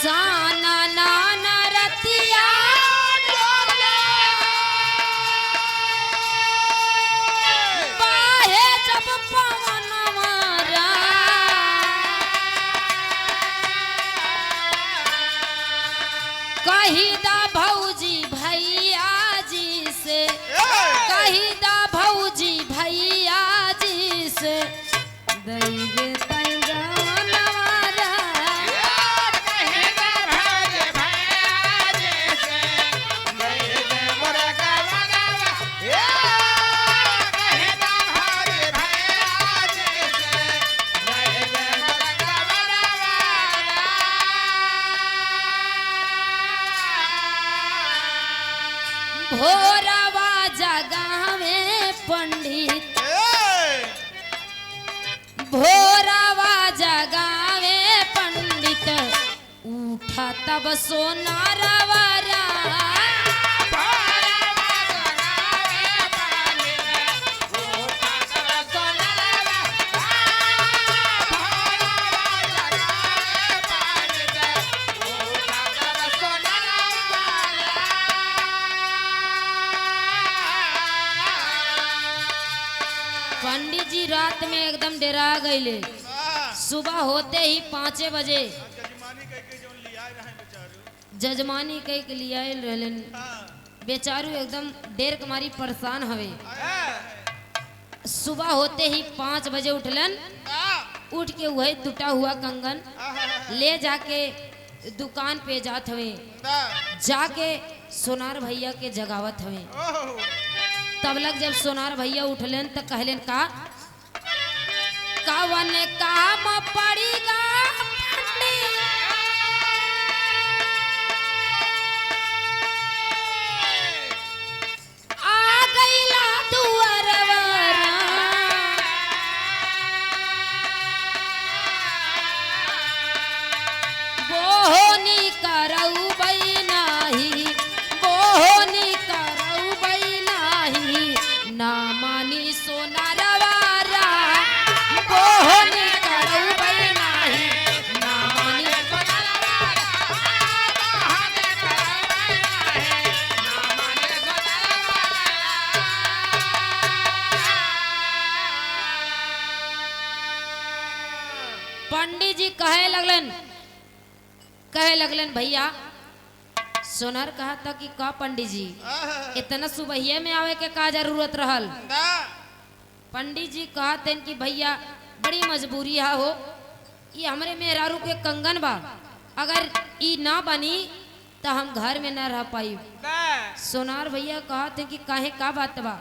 साना नाना रतिया बाहे जब पवनवा कही दा भौजी भैया जी से कही दा भौजी भैया जी से दैगे भोरवा जगावे पंडित भोरवा जगावे पंडित उठा तब सोनारवा पंडित जी रात में एकदम डरा गए। सुबह होते ही 5 बजे जजमानी कह के लिया रहलन बेचारू एकदम देर कमारी परेशान हवे। सुबह होते ही 5 बजे उठलन, उठ के वही टूटा हुआ कंगन ले जाके दुकान पे जात हवे, जाके सोनार भैया के जगावत हवे। तब लग जब सोनार भैया उठलन तो कहलन का कवन काम पड़ीगा आ गईला दुअरवा बोहनी करऊ नाही बोहनी ना मानी सोनारवा बोहनी करऊ नाही ना मानी पंडित जी कहे लगलन भैया सोनार कहा था कि का पंडित जी इतना सुबह में आवे के का जरूरत रहल। पंडित जी कहते कि भैया बड़ी मजबूरी है हो, ये हमरे मेहरारू के कंगन बा, अगर ई ना बनी तो हम घर में ना रह पाई। सोनार भैया कहते कि काहे का बात बा,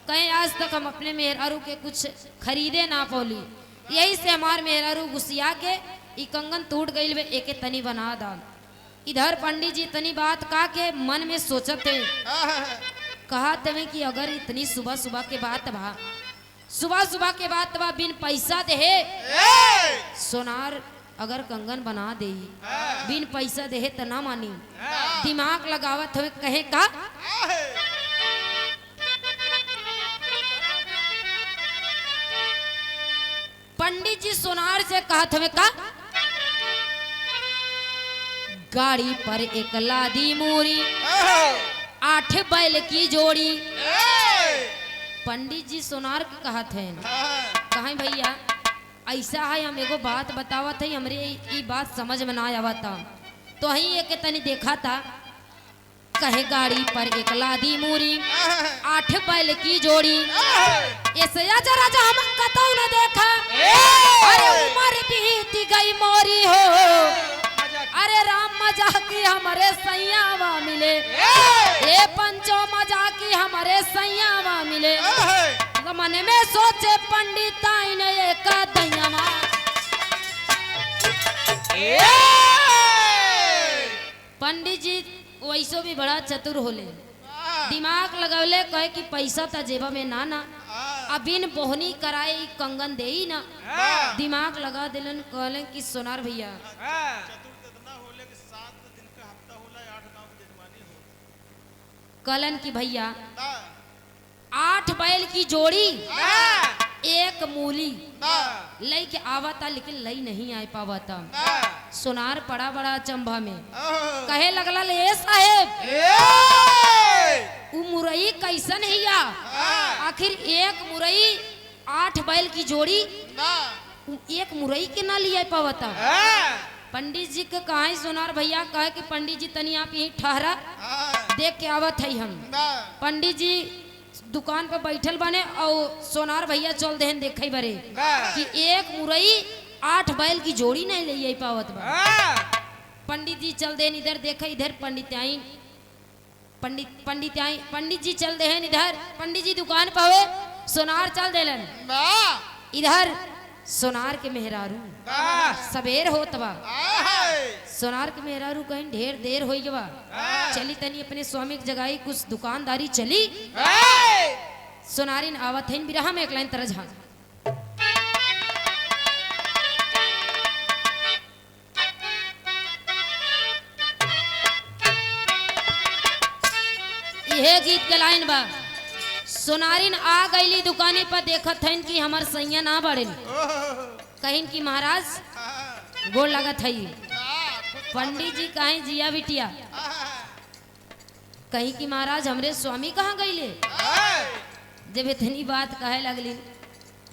कहे आज तक हम अपने मेहरारू के कुछ खरीदे ना पौली, यही से हमार मेहरारू गुस्सिया के ई कंगन टूट गई वे एके तनी बना डाल। इधर पंडित जी तनी बात का के मन में सोचते कहा तमें कि अगर इतनी सुबह सुबह के बात बा, सुबह सुबह के बात बा, बिन पैसा दे सोनार अगर कंगन बना दे बिन पैसा दे तो ना मानी। दिमाग लगावत हुए कहे का पंडित जी सोनार से कहत हुए का गाड़ी पर एक लादी मूरी 8 बैल की जोड़ी। पंडित जी सोनार के कहत हैं कहें भैया ऐसा है, हम एगो बात बतावत है, हमरे ये बात समझ में ना आवता तो ही एक तनी देखा था। कहे गाड़ी पर एक लादी मूरी 8 बैल की जोड़ी, ऐसे राजा राजा हम कतौ न देखा, अरे उम्र बीत गई मोरी हो, अरे राम मजाकी हमारे सैयावा मिले, ये पंचो मजाकी हमारे सैयावा मिले। मन में सोचे पंडित ने एक दैया पंडित जी वैसो भी बड़ा चतुर होले, दिमाग लगौले कहे कि पैसा त जेबा में ना ना अबिन बोहनी कराए ई कंगन दे ही ना। दिमाग लगा दिलन, कहले कि सोनार भैया कहलन कि भैया 8 बैल की जोड़ी एक मूली लई के आवता, लेकिन लई नहीं आ पावता। सोनार पड़ा बड़ा चंबा में, कहे लगला ले साहेब उ मुरई कैसन हिया, आखिर एक मुरई 8 बैल की जोड़ी एक मुरई के ना लिया पावता। पंडित जी के कहा सोनार भैया कहे कि पंडित जी तनी आप यही ठहरा, देख के आवत है हम। पंडित जी दुकान पर बैठल बने और सोनार भैया चल देहन देखे बरे कि एक मुरई 8 बैल की जोड़ी नहीं ले पावत बा। पंडित जी चल देन इधर देखे, इधर पंडित जी चल देहन इधर, पंडित जी दुकान पर हुए, सोनार चल देलन इधर। सोनार के मेहरारू सबेर होत बा, सोनार के मेहरारू कहीं ढेर देर हो गवा, चली तनी अपने स्वामी की जगाई कुछ दुकानदारी चली। सोनारिन आवत है बिरहा में एक लाइन तरह झा यह गीत के लाइन बा। सोनारिन आ गईली दुकानी पर, देखत हन कि हमार सैया ना बड़े, कहीं कि महाराज गोड़ लगत है। पंडित जी कहीं जिया बिटिया, कहीं कि महाराज हमरे स्वामी कहाँ गईले। जब इतनी बात कहे लगली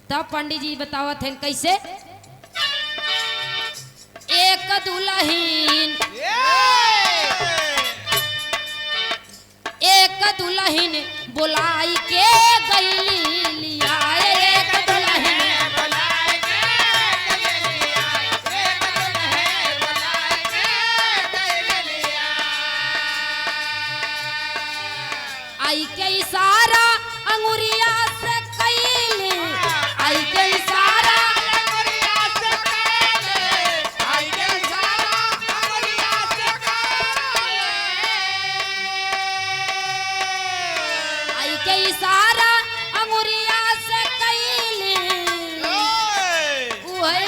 तब पंडित जी बतावत हैं कैसे। एक दुल्हन बुलाई के गईली लिया, एक दुल्हन आई के इशारा अंगुरिया से कैली, आई के इशारा आई के इशारा अंगुरिया से कैली। उहई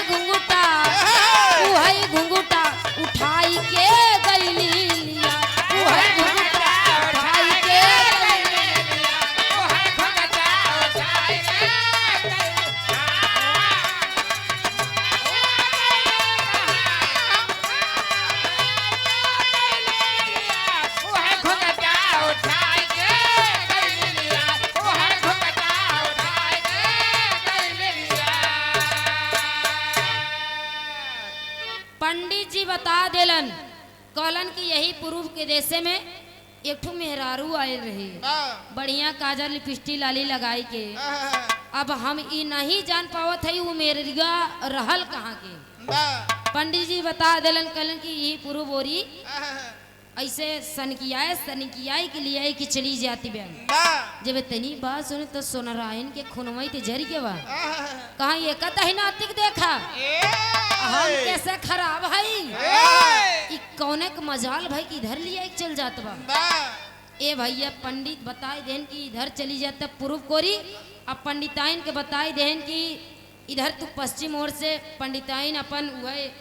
घुंघुटा उठाई के गईली लिया, उहई घुंघुटा उठाई के पंडित जी बता देलन, कहलन कि यही पूर्व के देशे में एक ठो मेहरारू आए रहे, बढ़िया काजल लिपस्टिक लाली लगाई के। अब हम ई नहीं जान पावत है वो मेहरिया रहल कहाँ के। पंडित जी बता देलन, कहलन कि यही पूर्व बोरी ऐसे सनकियाए के लिए कि चली जाती बहन। जब इतनी बात सुने तो सोनारायण के खुनवई ते जरी के बा, कहा ये कत ही नातिक देखा हम कैसे खराब है कौने का मजाल भाई कि इधर लिया चल जात बा। ए भैया पंडित बताए देन कि इधर चली जाता पूर्व कोरी, अब पंडिताइन के बताए देन कि इधर तू पश्चिम ओर से। पंडिताइन अपन वह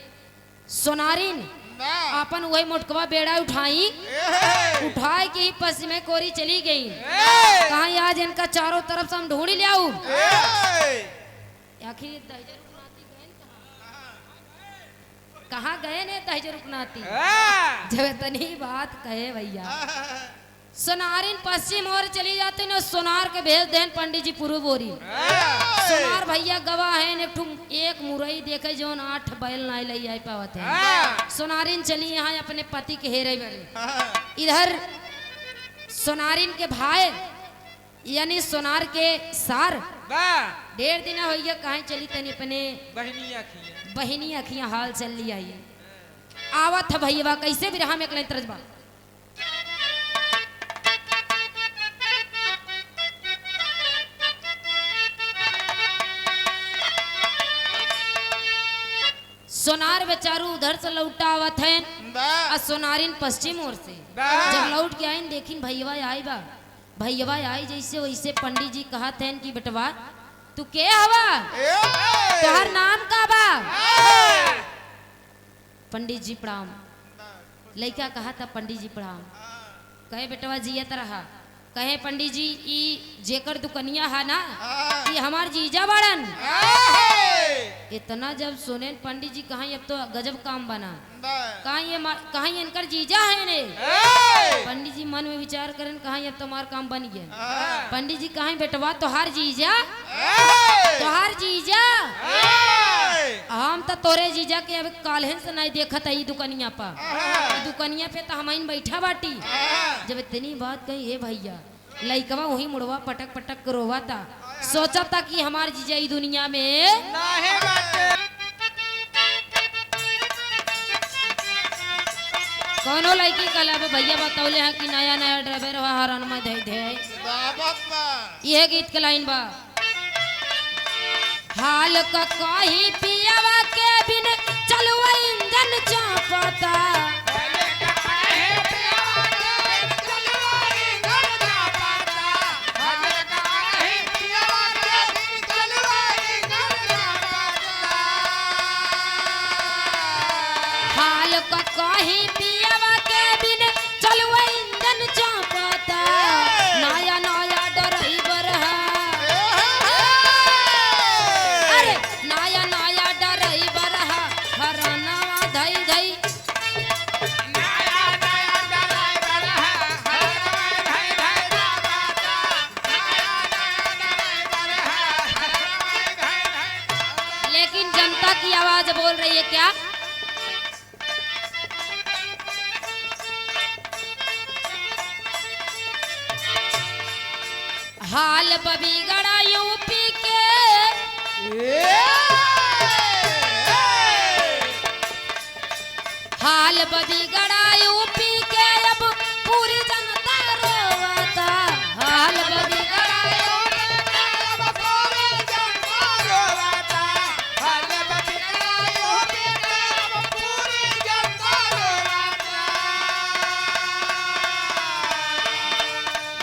सोनारिन अपन वही मोटकवा बेड़ा उठाई के ही पश्चिम कोरी चली गई। कहा आज इनका चारों तरफ से हम ढूंढ लिया। आखिर कहाँ गए ने दहजर उपनाती। जब इतनी बात कहे भैया सोनारिन पश्चिम ओर चली जाती ने, सोनार के भेज देन पंडित जी पूर्व बोरी। सोनार भैया गवाह है एक मुरई देखे जो 8 बैल नहीं ले आई पावत है। सोनारिन चली यहाँ अपने पति के हेरे बड़े। इधर सोनारिन के भाई यानी सोनार के सार 1.5 दिन हो गया कहीं चली तनी अपने बहनी अखियां हाल चल लिया है। आवत है भैया कैसे भी रहा में एक तरजबा। सोनार बेचारू उधर से लौटा आवत है और सोनारिन पश्चिम ओर से जब लौट के आइन देखिन भैया आई बा भैया आई जैसे वैसे पंडित जी कहत हैं कि बेटवा तू के हवा तोहर नाम का बा। पंडित जी प्रणाम। लड़का कहा था पंडित जी प्रणाम। कहे बेटवा जियत रहा। कहे पंडित जी ई जेकर दुकनिया है ना ये हमार जीजा बड़न। इतना जब सुने पंडित जी कहा अब तो गजब काम बना कहा इनकर जीजा है ने। पंडित जी मन में विचार करें कहा अब तो हमार काम बन गया। पंडित जी कहा बेटवा तोहार जीजा हम तो तोरे जीजा के अब काल्हे से नहीं देखत है दुकनिया पर। दुकनिया पे तो हम बैठा बाटी। जब इतनी बात कही हे भैया लइकवा वही मुड़वा पटक पटक रोवा था। सोचा था कि हमार जीजा ई दुनिया में नाहे बाटे। कौनो लड़की कल भैया बतौले हैं कि नया नया ड्राइवर हरण में दे दे। यह गीत के लाइन बा हाल का कहीं पियावा के बिन चलवा इंजन चापता। हाल का कहीं पियावा के बिन चलवा इंजन चापता। नया नया ड्राइवर है अरे नया नया ड्राइवर है हरनवा धई धई। लेकिन जनता की आवाज बोल रही है क्या हाल बबिगड़ा यूपी के हाल बबिगड़ा यूपी के अब पूरी जनता रोवता। हाल बबिगड़ा यूपी के अब पूरी जनता रोवता। हाल बबिगड़ा यूपी के अब पूरी जनता रोवता।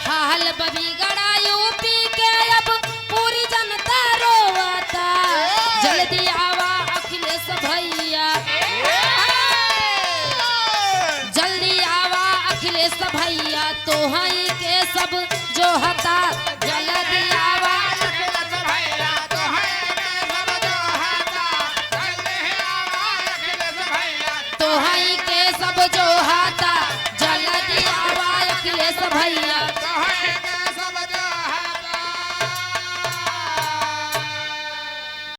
हाल बबिगड़ा यूपी के अब पूरी जनता रोवता। जल्दी आवा अखिलेश भैया जल्दी आवा अखिलेश भैया तो हई के सब जो हता।